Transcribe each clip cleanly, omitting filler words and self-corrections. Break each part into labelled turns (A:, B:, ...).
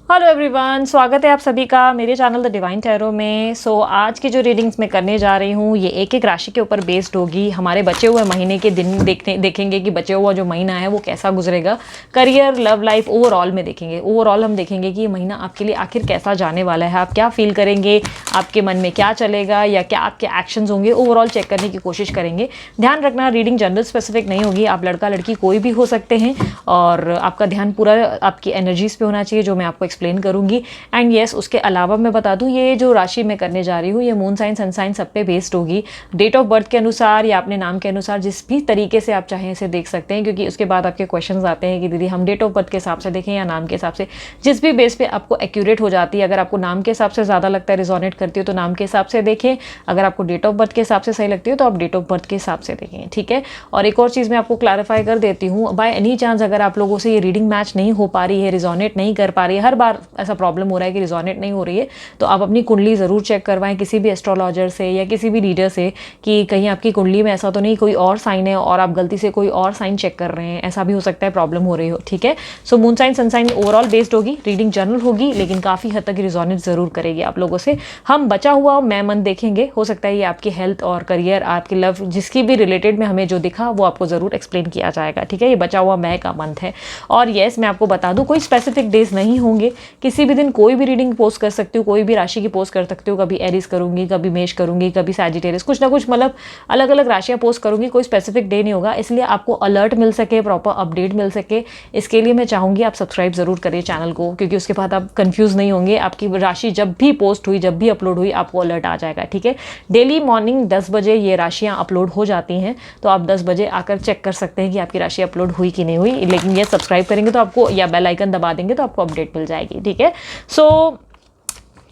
A: Hello everyone, स्वागत है आप सभी का मेरे चैनल द डिवाइन टैरो में। आज की जो रीडिंग्स मैं करने जा रही हूँ ये एक एक राशि के ऊपर बेस्ड होगी। हमारे बचे हुए महीने के दिन देखेंगे कि बचे हुआ जो महीना है वो कैसा गुजरेगा। करियर, लव लाइफ, ओवरऑल में देखेंगे। ओवरऑल हम देखेंगे कि ये महीना आपके लिए आखिर कैसा जाने वाला है, आप क्या फील करेंगे, आपके मन में क्या चलेगा या क्या आपके एक्शंस होंगे, ओवरऑल चेक करने की कोशिश करेंगे। ध्यान रखना, रीडिंग जनरल स्पेसिफिक नहीं होगी, आप लड़का लड़की कोई भी हो सकते हैं और आपका ध्यान पूरा आपकी एनर्जीज पे होना चाहिए जो मैं आपको एक्सप्लेन करूंगी। एंड यस, उसके अलावा मैं बता दूं ये जो राशि मैं करने जा रही हूँ ये मून साइन सन साइन सब पे बेस्ड होगी। डेट ऑफ बर्थ के अनुसार या अपने नाम के अनुसार जिस भी तरीके से आप चाहें इसे देख सकते हैं, क्योंकि उसके बाद आपके क्वेश्चंस आते हैं कि दीदी हम डेट ऑफ बर्थ के हिसाब से देखें या नाम के हिसाब से। जिस भी बेस पे आपको एक्यूरेट हो जाती है, अगर आपको नाम के हिसाब से ज़्यादा लगता है, रिजोनेट करती हो तो नाम के हिसाब से देखें। अगर आपको डेट ऑफ बर्थ के हिसाब से सही लगती हो तो आप डेट ऑफ बर्थ के हिसाब से देखें, ठीक है। और एक और चीज़ मैं आपको क्लैरिफाई कर देती हूँ, बाय एनी चांस अगर आप लोगों से ये रीडिंग मैच नहीं हो पा रही है, रिजोनेट नहीं कर पा रही है, हर बार ऐसा प्रॉब्लम हो रहा है कि रिजोनेट नहीं हो रही है, तो आप अपनी कुंडली ज़रूर चेक करवाएं किसी भी एस्ट्रोलॉजर से या किसी भी रीडर से कि कहीं आपकी कुंडली में ऐसा तो नहीं कोई और साइन है और आप गलती से कोई और साइन चेक कर रहे हैं, ऐसा भी हो सकता है प्रॉब्लम हो रही हो, ठीक है। So moon sign sun sign overall based होगी, रीडिंग जनरल होगी लेकिन काफ़ी हद तक रिजोनेट ज़रूर करेगी आप लोगों से। हम बचा हुआ मैं मन देखेंगे, हो सकता है ये आपकी हेल्थ और करियर, आपकी लव, जिसकी भी रिलेटेड में हमें जो दिखा वो आपको ज़रूर एक्सप्लेन किया जाएगा, ठीक है। ये बचा हुआ मैं का मंथ है। और येस, मैं आपको बता दूँ कोई स्पेसिफिक डेज नहीं होंगे, किसी भी दिन कोई भी रीडिंग पोस्ट कर सकती हूँ, कोई भी राशि की पोस्ट कर सकती हूँ। कभी एरीज करूंगी, कभी मेष करूंगी, कभी सैजिटेरियस, कुछ ना कुछ मतलब अलग अलग राशियाँ पोस्ट करूंगी, कोई स्पेसिफिक डे नहीं होगा। इसलिए आपको अलर्ट मिल सके, प्रॉपर अपडेट मिल सके, इसके लिए मैं चाहूंगी आप सब्सक्राइब जरूर करिए चैनल को, क्योंकि उसके बाद आप कंफ्यूज नहीं होंगे। आपकी राशि जब भी पोस्ट हुई, जब भी अपलोड हुई, आपको अलर्ट आ जाएगा, ठीक है। डेली मॉर्निंग 10 बजे ये राशियाँ अपलोड हो जाती हैं, तो आप 10 बजे आकर चेक कर सकते हैं कि आपकी राशि अपलोड हुई कि नहीं हुई। लेकिन ये सब्सक्राइब करेंगे तो आपको, या बेल आइकन दबा देंगे तो आपको अपडेट मिल जाएगी, ठीक है।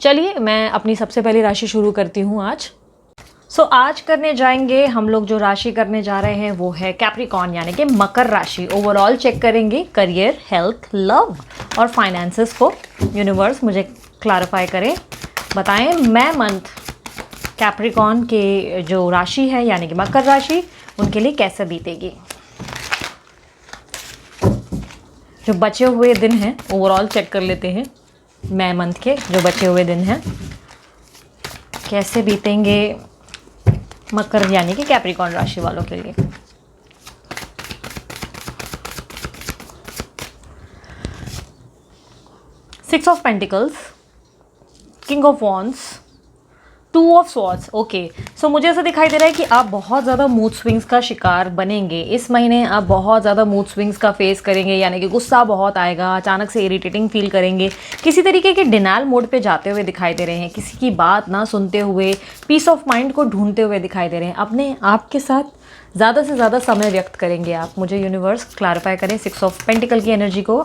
A: चलिए मैं अपनी सबसे पहली राशि शुरू करती हूँ आज। आज करने जाएंगे हम लोग, जो राशि करने जा रहे हैं वो है कैप्रिकॉर्न यानी कि मकर राशि। ओवरऑल चेक करेंगे करियर, हेल्थ, लव और फाइनेंसेस को। यूनिवर्स मुझे क्लैरिफाई करें, बताएं मैं मंथ कैप्रिकॉर्न के जो राशि है यानी कि मकर राशि, उनके लिए कैसे बीतेगी। जो बचे हुए दिन हैं ओवरऑल चेक कर लेते हैं, मैं मंथ के जो बचे हुए दिन हैं कैसे बीतेंगे मकर यानी कि कैप्रिकॉर्न राशि वालों के लिए। Six of pentacles, king of wands, 2 of swords. Okay, so मुझे ऐसा दिखाई दे रहा है कि आप बहुत ज़्यादा मूड स्विंग्स का शिकार बनेंगे इस महीने। आप बहुत ज़्यादा मूड स्विंग्स का फेस करेंगे, यानी कि गुस्सा बहुत आएगा, अचानक से इरिटेटिंग फील करेंगे, किसी तरीके के डिनायल मोड पे जाते हुए दिखाई दे रहे हैं, किसी की बात ना सुनते हुए पीस ऑफ माइंड को ढूंढते हुए दिखाई दे रहे हैं। अपने आप के साथ ज़्यादा से ज़्यादा समय व्यक्त करेंगे आप। मुझे यूनिवर्स क्लैरिफाई करें 6 ऑफ पेंटिकल की एनर्जी को।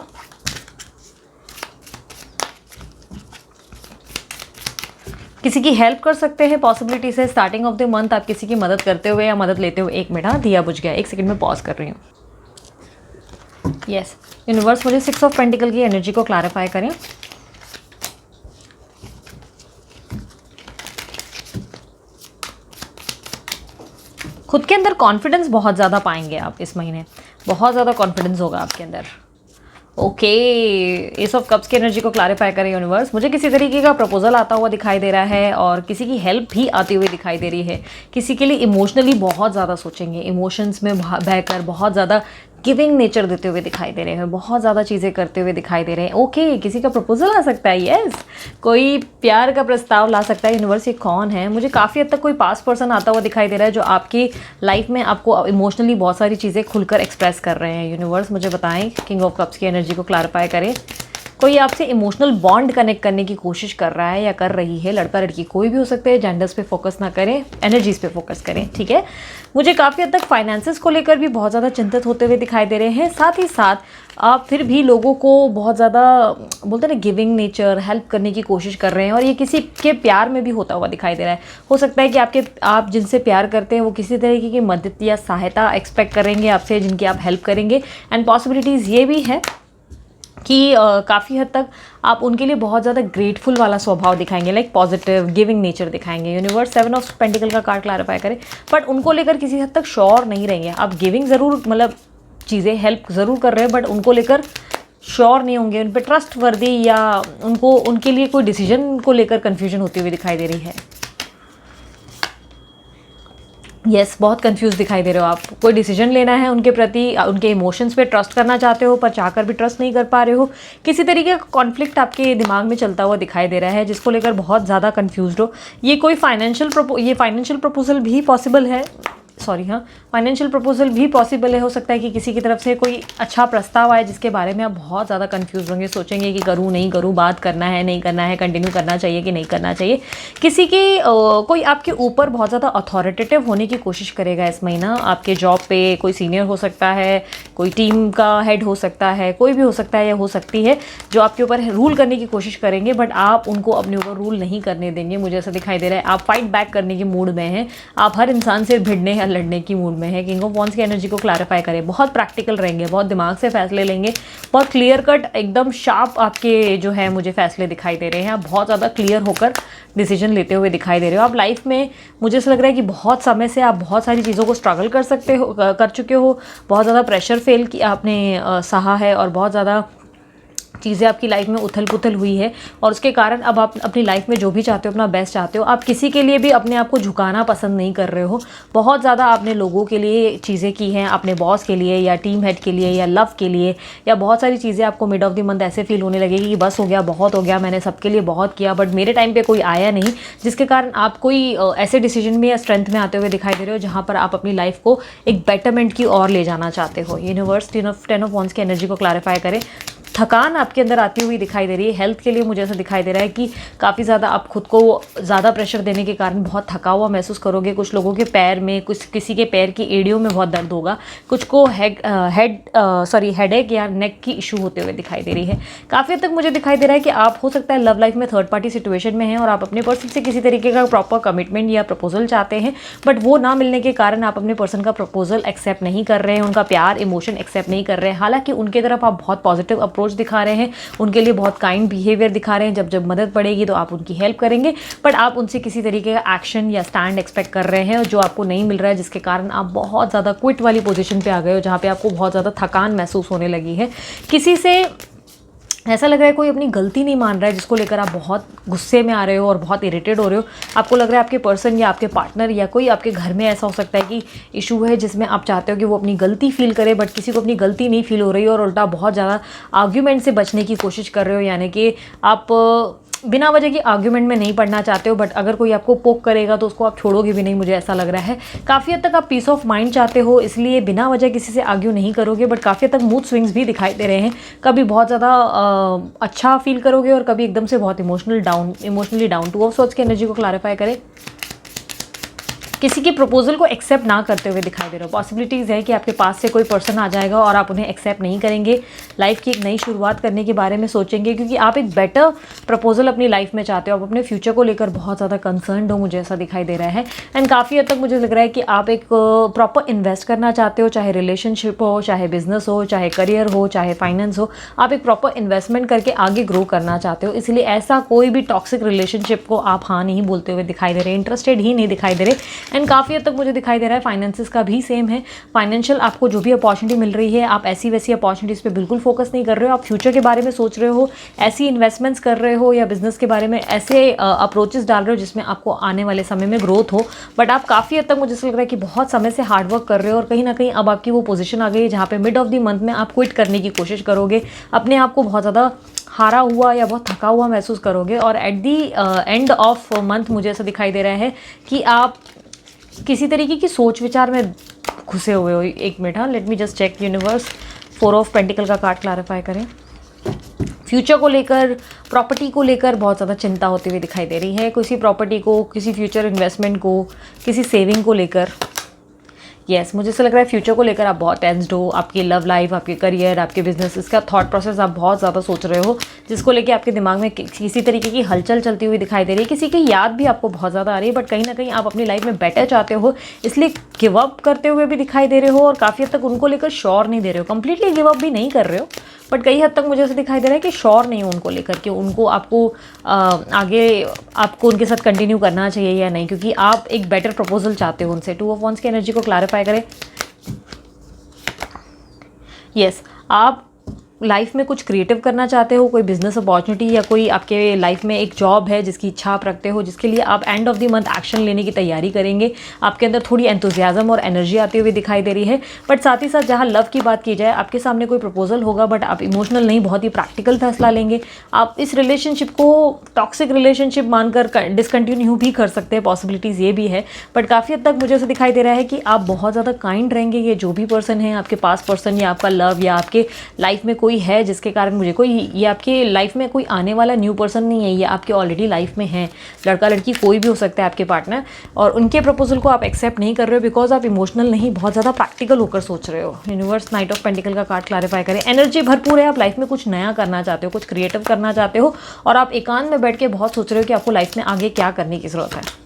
A: किसी की हेल्प कर सकते हैं पॉसिबिलिटी से। स्टार्टिंग ऑफ द मंथ आप किसी की मदद करते हुए या मदद लेते हुए, एक मिनट, हाँ दिया बुझ गया, एक सेकंड में पॉज कर रही हूँ। यस यूनिवर्स मुझे 6 ऑफ पेंटिकल की एनर्जी को क्लैरिफाई करें। खुद के अंदर कॉन्फिडेंस बहुत ज़्यादा पाएंगे आप इस महीने, बहुत ज़्यादा कॉन्फिडेंस होगा आपके अंदर। ओके, एस ऑफ कप्स की एनर्जी को क्लैरिफाई करें यूनिवर्स। मुझे किसी तरीके का प्रपोजल आता हुआ दिखाई दे रहा है और किसी की हेल्प भी आती हुई दिखाई दे रही है। किसी के लिए इमोशनली बहुत ज़्यादा सोचेंगे, इमोशंस में बहकर बहुत ज़्यादा गिविंग नेचर देते हुए दिखाई दे रहे हैं, बहुत ज़्यादा चीज़ें करते हुए दिखाई दे रहे हैं। ओके, किसी का प्रपोजल आ सकता है, यस कोई प्यार का प्रस्ताव ला सकता है। यूनिवर्स ये कौन है? मुझे काफ़ी हद तक कोई पास पर्सन आता हुआ दिखाई दे रहा है जो आपकी लाइफ में आपको इमोशनली बहुत सारी चीज़ें खुलकर एक्सप्रेस कर रहे हैं। यूनिवर्स मुझे बताएं, किंग ऑफ कप्स की एनर्जी को क्लैरिफाई करें। कोई आपसे इमोशनल बॉन्ड कनेक्ट करने की कोशिश कर रहा है या कर रही है, लड़का लड़की कोई भी हो सकते हैं। जेंडर्स पे फोकस ना करें, एनर्जीज पे फोकस करें, ठीक है। मुझे काफ़ी हद तक फाइनेंसेस को लेकर भी बहुत ज़्यादा चिंतित होते हुए दिखाई दे रहे हैं। साथ ही साथ आप फिर भी लोगों को बहुत ज़्यादा बोलते हैं ना गिविंग नेचर, हेल्प करने की कोशिश कर रहे हैं और ये किसी के प्यार में भी होता हुआ दिखाई दे रहा है। हो सकता है कि आप जिनसे प्यार करते हैं वो किसी तरीके की मदद या सहायता एक्सपेक्ट करेंगे आपसे, जिनकी आप हेल्प करेंगे। एंड पॉसिबिलिटीज़ ये भी है कि काफ़ी हद तक आप उनके लिए बहुत ज़्यादा ग्रेटफुल वाला स्वभाव दिखाएंगे, लाइक पॉजिटिव गिविंग नेचर दिखाएंगे। यूनिवर्स 7 ऑफ पेंटिकल का कार्ड क्लैरिफाई करें, बट उनको लेकर किसी हद तक श्योर नहीं रहेंगे आप। गिविंग ज़रूर, मतलब चीज़ें हेल्प ज़रूर कर रहे हैं, बट उनको लेकर श्योर नहीं होंगे, उन पर ट्रस्ट वर्दी या उनको उनके लिए कोई डिसीजन को लेकर कन्फ्यूजन होती हुई दिखाई दे रही है। यस, बहुत कंफ्यूज दिखाई दे रहे हो आप। कोई डिसीजन लेना है उनके प्रति, उनके इमोशंस पे ट्रस्ट करना चाहते हो पर चाहकर भी ट्रस्ट नहीं कर पा रहे हो। किसी तरीके का कॉन्फ्लिक्ट आपके दिमाग में चलता हुआ दिखाई दे रहा है जिसको लेकर बहुत ज़्यादा कंफ्यूज्ड हो। ये कोई फाइनेंशियल प्रपोजल भी पॉसिबल है, फाइनेंशियल प्रपोजल भी पॉसिबल है। हो सकता है कि किसी की तरफ से कोई अच्छा प्रस्ताव आए जिसके बारे में आप बहुत ज़्यादा कंफ्यूज होंगे, सोचेंगे कि करूँ नहीं करूँ, बात करना है नहीं करना है, कंटिन्यू करना चाहिए कि नहीं करना चाहिए। किसी की कोई आपके ऊपर बहुत ज़्यादा अथॉरिटेटिव होने की कोशिश करेगा इस महीना। आपके जॉब पे कोई सीनियर हो सकता है, कोई टीम का हेड हो सकता है, कोई भी हो सकता है या हो सकती है जो आपके ऊपर रूल करने की कोशिश करेंगे, बट आप उनको अपने ऊपर रूल नहीं करने देंगे। मुझे ऐसा दिखाई दे रहा है आप फाइट बैक करने के मूड में हैं, आप हर इंसान से भिड़ने या लड़ने की मूड में है। किंग ऑफ वॉन्ड्स की एनर्जी को क्लैरिफाई करें, बहुत प्रैक्टिकल रहेंगे, बहुत दिमाग से फैसले लेंगे, बहुत क्लियर कट एकदम शार्प आपके जो है मुझे फैसले दिखाई दे रहे हैं। आप बहुत ज़्यादा क्लियर होकर डिसीजन लेते हुए दिखाई दे रहे हो। आप लाइफ में मुझे ऐसा लग रहा है कि बहुत समय से आप बहुत सारी चीज़ों को स्ट्रगल कर चुके हो, बहुत ज़्यादा प्रेशर फेल की आपने सहा है और बहुत ज़्यादा चीज़ें आपकी लाइफ में उथल पुथल हुई है और उसके कारण अब आप अपनी लाइफ में जो भी चाहते हो, अपना बेस्ट चाहते हो, आप किसी के लिए भी अपने आप को झुकाना पसंद नहीं कर रहे हो। बहुत ज़्यादा आपने लोगों के लिए चीज़ें की हैं, अपने बॉस के लिए या टीम हेड के लिए या लव के लिए, या बहुत सारी चीज़ें आपको मिड ऑफ द मंथ ऐसे फील होने लगेगी कि बस हो गया, बहुत हो गया, मैंने सबके लिए बहुत किया बट मेरे टाइम पर कोई आया नहीं, जिसके कारण आप कोई ऐसे डिसीजन में या स्ट्रेंथ में आते हुए दिखाई दे रहे हो जहाँ पर आप अपनी लाइफ को एक बेटरमेंट की ओर ले जाना चाहते हो। यूनिवर्स 10 ऑफ वॉन्ड्स की एनर्जी को क्लैरिफाई करें। थकान आपके अंदर आती हुई दिखाई दे रही है। हेल्थ के लिए मुझे ऐसा दिखाई दे रहा है कि काफ़ी ज़्यादा आप खुद को ज़्यादा प्रेशर देने के कारण बहुत थका हुआ महसूस करोगे। कुछ लोगों के पैर में, किसी के पैर की एड़ियों में बहुत दर्द होगा, कुछ को हेडेक या नेक की इशू होते हुए दिखाई दे रही है। काफ़ी हद तक मुझे दिखाई दे रहा है कि आप हो सकता है लव लाइफ में थर्ड पार्टी सिचुएशन में हैं और आप अपने पर्सन से किसी तरीके का प्रॉपर कमिटमेंट या प्रपोजल चाहते हैं, बट वो ना मिलने के कारण आप अपने पर्सन का प्रपोजल एक्सेप्ट नहीं कर रहे हैं, उनका प्यार इमोशन एक्सेप्ट नहीं कर रहे हैं। हालांकि उनके तरफ आप बहुत पॉजिटिव अप्रोच दिखा रहे हैं, उनके लिए बहुत काइंड बिहेवियर दिखा रहे हैं, जब जब मदद पड़ेगी तो आप उनकी हेल्प करेंगे, बट आप उनसे किसी तरीके का एक्शन या स्टैंड एक्सपेक्ट कर रहे हैं जो आपको नहीं मिल रहा है, जिसके कारण आप बहुत ज़्यादा क्विट वाली पोजीशन पे आ गए हो जहाँ पे आपको बहुत ज़्यादा थकान महसूस होने लगी है। किसी से ऐसा लग रहा है कोई अपनी गलती नहीं मान रहा है जिसको लेकर आप बहुत गुस्से में आ रहे हो और बहुत इरिटेट हो रहे हो। आपको लग रहा है आपके पर्सन या आपके पार्टनर या कोई आपके घर में ऐसा हो सकता है कि इशू है जिसमें आप चाहते हो कि वो अपनी गलती फील करे, बट किसी को अपनी गलती नहीं फील हो रही और उल्टा बहुत ज़्यादा आर्ग्यूमेंट से बचने की कोशिश कर रहे हो। यानी कि आप बिना वजह की आर्ग्यूमेंट में नहीं पढ़ना चाहते हो, बट अगर कोई आपको पोक करेगा तो उसको आप छोड़ोगे भी नहीं, मुझे ऐसा लग रहा है। काफ़ी हद तक आप पीस ऑफ माइंड चाहते हो, इसलिए बिना वजह किसी से आर्ग्यू नहीं करोगे, बट काफ़ी हद तक मूड स्विंग्स भी दिखाई दे रहे हैं। कभी बहुत ज़्यादा अच्छा फील करोगे और कभी एकदम से बहुत emotionally down. Two of swords की एनर्जी को क्लैरिफाई करें। किसी की प्रपोजल को एक्सेप्ट ना करते हुए दिखाई दे रहे हो। पॉसिबिलिटीज़ है कि आपके पास से कोई पर्सन आ जाएगा और आप उन्हें एक्सेप्ट नहीं करेंगे, लाइफ की एक नई शुरुआत करने के बारे में सोचेंगे, क्योंकि आप एक बेटर प्रपोजल अपनी लाइफ में चाहते हो। आप अपने फ्यूचर को लेकर बहुत ज़्यादा कंसर्न्ड हो, मुझे ऐसा दिखाई दे रहा है। एंड काफ़ी हद तक मुझे लग रहा है कि आप एक प्रॉपर इन्वेस्ट करना चाहते हो, चाहे रिलेशनशिप हो, चाहे बिजनेस हो, चाहे करियर हो, चाहे फाइनेंस हो। आप एक प्रॉपर इन्वेस्टमेंट करके आगे ग्रो करना चाहते हो, इसलिए ऐसा कोई भी टॉक्सिक रिलेशनशिप को आप हाँ नहीं बोलते हुए दिखाई दे रहे, इंटरेस्टेड ही नहीं दिखाई दे रहे। एंड काफ़ी हद तक मुझे दिखाई दे रहा है फाइनेंसेस का भी सेम है। फाइनेंशियल आपको जो भी अपॉर्चुनिटी मिल रही है, आप ऐसी वैसी अपॉर्चुनिटीज़ पे बिल्कुल फोकस नहीं कर रहे हो। आप फ्यूचर के बारे में सोच रहे हो, ऐसी इन्वेस्टमेंट्स कर रहे हो या बिजनेस के बारे में ऐसे अप्रोचेस डाल रहे हो जिसमें आपको आने वाले समय में ग्रोथ हो। बट आप काफ़ी हद तक मुझे लग रहा है कि बहुत समय से हार्डवर्क कर रहे हो और कहीं ना कहीं अब आपकी वो पोजीशन आ गई है जहाँ पे मिड ऑफ द मंथ में आप क्विट करने की कोशिश करोगे, अपने आप को बहुत ज़्यादा हारा हुआ या बहुत थका हुआ महसूस करोगे। और at the end of month मुझे ऐसा दिखाई दे रहा है कि आप किसी तरीके की सोच विचार में घुसे हुए हो। एक मिनट, हाँ, let me just check. Universe 4 of pentacles का कार्ड क्लैरिफाई करें। फ्यूचर को लेकर, प्रॉपर्टी को लेकर बहुत ज़्यादा चिंता होती हुई दिखाई दे रही है। किसी प्रॉपर्टी को, किसी फ्यूचर इन्वेस्टमेंट को, किसी सेविंग को लेकर। यस, मुझे ऐसा लग रहा है फ्यूचर को लेकर आप बहुत टेंस्ड हो। आपकी लव लाइफ, आपके करियर, आपके बिजनेस, इसका थॉट प्रोसेस आप बहुत ज़्यादा सोच रहे हो, जिसको लेके आपके दिमाग में किसी तरीके की हलचल चलती हुई दिखाई दे रही है। किसी की याद भी आपको बहुत ज़्यादा आ रही है, बट कहीं ना कहीं आप अपनी लाइफ में बेटर चाहते हो, इसलिए गिव अप करते हुए भी दिखाई दे रहे हो और काफ़ी हद तक उनको लेकर श्योर नहीं दे रहे हो। कंप्लीटली गिव अप भी नहीं कर रहे हो, बट कई हद तक मुझे ऐसा दिखाई दे रहा है कि श्योर नहीं हो उनको लेकर कि उनको आगे आपको उनके साथ कंटिन्यू करना चाहिए या नहीं, क्योंकि आप एक बेटर प्रपोजल चाहते हो उनसे। 2 ऑफ वॉन्ड्स की एनर्जी को क्लैरिफाई करें। यस, आप लाइफ में कुछ क्रिएटिव करना चाहते हो, कोई बिजनेस अपॉर्चुनिटी या कोई आपके लाइफ में एक जॉब है जिसकी इच्छा आप रखते हो, जिसके लिए आप end of the month action लेने की तैयारी करेंगे। आपके अंदर थोड़ी एंथुजियाज्म और एनर्जी आती हुई दिखाई दे रही है। बट साथ ही साथ जहाँ लव की बात की जाए, आपके सामने कोई प्रपोजल होगा बट आप इमोशनल नहीं, बहुत ही प्रैक्टिकल फैसला लेंगे। आप इस रिलेशनशिप को टॉक्सिक रिलेशनशिप मानकर डिसकंटिन्यू भी कर सकते हैं, पॉसिबिलिटीज़ ये भी है। बट काफ़ी हद तक मुझे ऐसा दिखाई दे रहा है कि आप बहुत ज़्यादा काइंड रहेंगे। ये जो भी पर्सन है, आपके पास पर्सन या आपका लव या आपके लाइफ में कोई है जिसके कारण मुझे कोई, ये आपके लाइफ में कोई आने वाला न्यू पर्सन नहीं है, ये आपके ऑलरेडी लाइफ में है। लड़का लड़की कोई भी हो सकता है आपके पार्टनर, और उनके प्रपोजल को आप एक्सेप्ट नहीं कर रहे हो बिकॉज आप इमोशनल नहीं, बहुत ज़्यादा प्रैक्टिकल होकर सोच रहे हो। यूनिवर्स नाइट ऑफ पेंटिकल का कार्ड क्लैरिफाई करें। एनर्जी भरपूर है, आप लाइफ में कुछ नया करना चाहते हो, कुछ क्रिएटिव करना चाहते हो, और आप एकांत में बैठ के बहुत सोच रहे हो कि आपको लाइफ में आगे क्या करने की ज़रूरत है।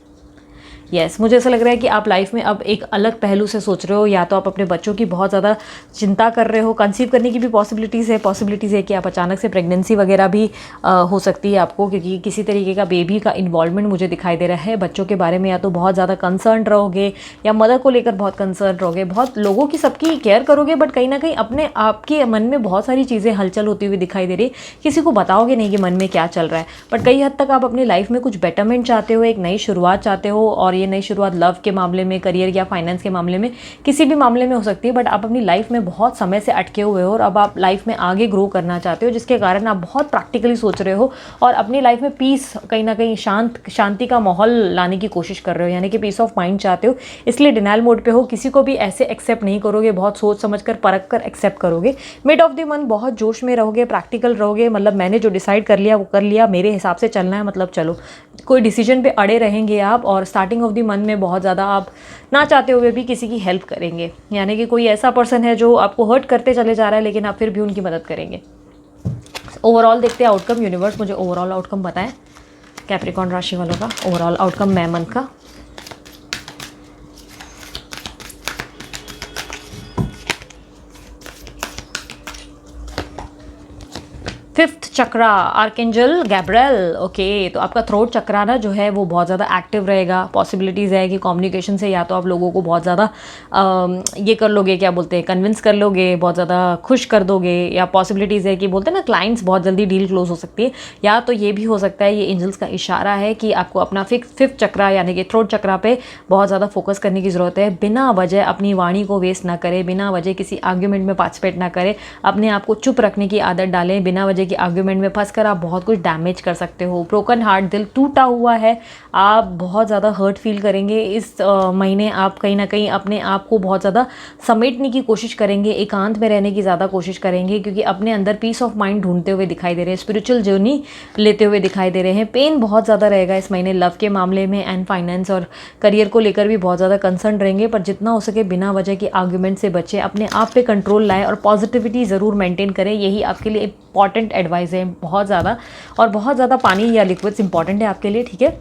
A: यस, मुझे ऐसा लग रहा है कि आप लाइफ में अब एक अलग पहलू से सोच रहे हो। या तो आप अपने बच्चों की बहुत ज़्यादा चिंता कर रहे हो, कंसीव करने की भी पॉसिबिलिटीज़ है कि आप अचानक से प्रेगनेंसी वगैरह भी हो सकती है आपको, क्योंकि किसी तरीके का बेबी का इन्वॉल्वमेंट मुझे दिखाई दे रहा है। बच्चों के बारे में या तो बहुत ज़्यादा कंसर्न रहोगे या मदर को लेकर बहुत कंसर्न रहोगे, बहुत लोगों की सबकी केयर करोगे, बट कहीं ना कहीं अपने आपके मन में बहुत सारी चीज़ें हलचल होती हुई दिखाई दे रही। किसी को बताओगे नहीं कि मन में क्या चल रहा है, बट कई हद तक आप अपनी लाइफ में कुछ बेटरमेंट चाहते हो, एक नई शुरुआत चाहते हो। और ये नई शुरुआत लव के मामले में, करियर या फाइनेंस के मामले में, किसी भी मामले में हो सकती है। बट आप अपनी लाइफ में बहुत समय से अटके हुए हो और अब आप लाइफ में आगे ग्रो करना चाहते हो, जिसके कारण आप बहुत प्रैक्टिकली सोच रहे हो और अपनी लाइफ में पीस, कहीं ना कहीं शांति का माहौल लाने की कोशिश कर रहे हो, यानी कि पीस ऑफ माइंड चाहते हो। इसलिए डिनाइल मोड पे हो, किसी को भी ऐसे एक्सेप्ट नहीं करोगे, बहुत सोच समझ कर परख कर एक्सेप्ट करोगे। मिड ऑफ द मंथ बहुत जोश में रहोगे, प्रैक्टिकल रहोगे, मतलब मैंने जो डिसाइड कर लिया वो कर लिया, मेरे हिसाब से चलना है, मतलब चलो, कोई डिसीजन पे अड़े रहेंगे आप। और स्टार्टिंग ऑफ द मंथ में बहुत ज़्यादा आप ना चाहते हुए भी किसी की हेल्प करेंगे, यानी कि कोई ऐसा पर्सन है जो आपको हर्ट करते चले जा रहा है लेकिन आप फिर भी उनकी मदद करेंगे। ओवरऑल देखते हैं आउटकम। यूनिवर्स मुझे ओवरऑल आउटकम बताएं कैप्रिकॉर्न राशि वालों का, ओवरऑल आउटकम मई मंथ का। फिफ्थ चक्रा, आर्केंजल गैब्रिएल। ओके, तो आपका थ्रोट चक्रा ना जो है वो बहुत ज़्यादा एक्टिव रहेगा। पॉसिबिलिटीज़ है कि कम्युनिकेशन से या तो आप लोगों को बहुत ज़्यादा ये कर लोगे, क्या बोलते हैं, कन्विंस कर लोगे, बहुत ज़्यादा खुश कर दोगे, या पॉसिबिलिटीज़ है कि बोलते हैं ना क्लाइंट्स, बहुत जल्दी डील क्लोज हो सकती है। या तो ये भी हो सकता है, ये एंजल्स का इशारा है कि आपको अपना फिफ्थ चक्रा यानी कि थ्रोट चक्रा पे बहुत ज़्यादा फोकस करने की ज़रूरत है। बिना वजह अपनी वाणी को वेस्ट ना करें, बिना वजह किसी आर्ग्यूमेंट में पार्टिसिपेट ना करें, अपने आप को चुप रखने की आदत डालें। बिना वजह कि आर्ग्यूमेंट में फंसकर आप बहुत कुछ डैमेज कर सकते हो। ब्रोकन हार्ट, दिल टूटा हुआ है, आप बहुत ज़्यादा हर्ट फील करेंगे इस महीने। आप कहीं ना कहीं अपने आप को बहुत ज़्यादा समेटने की कोशिश करेंगे, एकांत में रहने की ज़्यादा कोशिश करेंगे, क्योंकि अपने अंदर पीस ऑफ माइंड ढूंढते हुए दिखाई दे रहे हैं, स्पिरिचुअल जर्नी लेते हुए दिखाई दे रहे हैं। पेन बहुत ज़्यादा रहेगा इस महीने लव के मामले में, एंड फाइनेंस और करियर को लेकर भी बहुत ज़्यादा कंसर्न रहेंगे। पर जितना हो सके बिना वजह की आर्ग्यूमेंट से बचें, अपने आप पे कंट्रोल लाएं और पॉजिटिविटी ज़रूर मेंटेन करें। यही आपके लिए इंपॉर्टेंट एडवाइस है बहुत ज़्यादा। और बहुत ज़्यादा पानी या लिक्विड्स इंपॉर्टेंट है आपके लिए, ठीक है।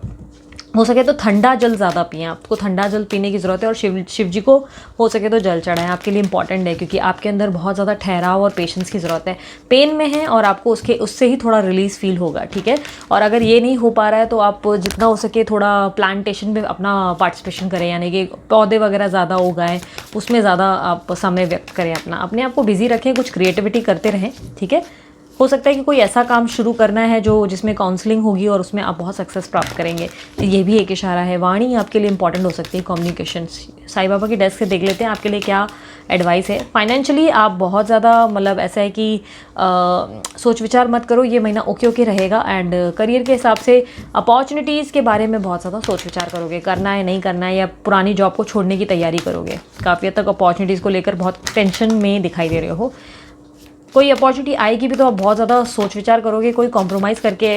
A: हो सके तो ठंडा जल ज़्यादा पिएं, आपको ठंडा जल पीने की ज़रूरत है। और शिव जी को हो सके तो जल चढ़ाएं, आपके लिए इंपॉर्टेंट है, क्योंकि आपके अंदर बहुत ज़्यादा ठहराव और पेशेंस की ज़रूरत है। पेन में है और आपको उससे ही थोड़ा रिलीज़ फील होगा, ठीक है। और अगर ये नहीं हो पा रहा है तो आप जितना हो सके थोड़ा प्लांटेशन में अपना पार्टिसिपेशन करें, यानी कि पौधे वगैरह ज़्यादा उगाएं, उसमें ज़्यादा आप समय व्यक्त करें, अपने आप को बिजी रखें, कुछ क्रिएटिविटी करते रहें, ठीक है। हो सकता है कि कोई ऐसा काम शुरू करना है जो जिसमें काउंसलिंग होगी और उसमें आप बहुत सक्सेस प्राप्त करेंगे, ये भी एक इशारा है। वाणी आपके लिए इंपॉर्टेंट हो सकती है, कम्युनिकेशन। साईं बाबा की डेस्क से देख लेते हैं आपके लिए क्या एडवाइस है। फाइनेंशियली आप बहुत ज़्यादा, मतलब ऐसा है कि सोच विचार मत करो, ये महीना ओके रहेगा। एंड करियर के हिसाब से अपॉर्चुनिटीज़ के बारे में बहुत ज़्यादा सोच विचार करोगे, करना है नहीं करना है, या पुरानी जॉब को छोड़ने की तैयारी करोगे। काफ़ी हद तक अपॉर्चुनिटीज़ को लेकर बहुत टेंशन में दिखाई दे रहे हो। कोई अपॉर्चुनिटी आएगी भी तो आप बहुत ज़्यादा सोच विचार करोगे, कोई कॉम्प्रोमाइज़ करके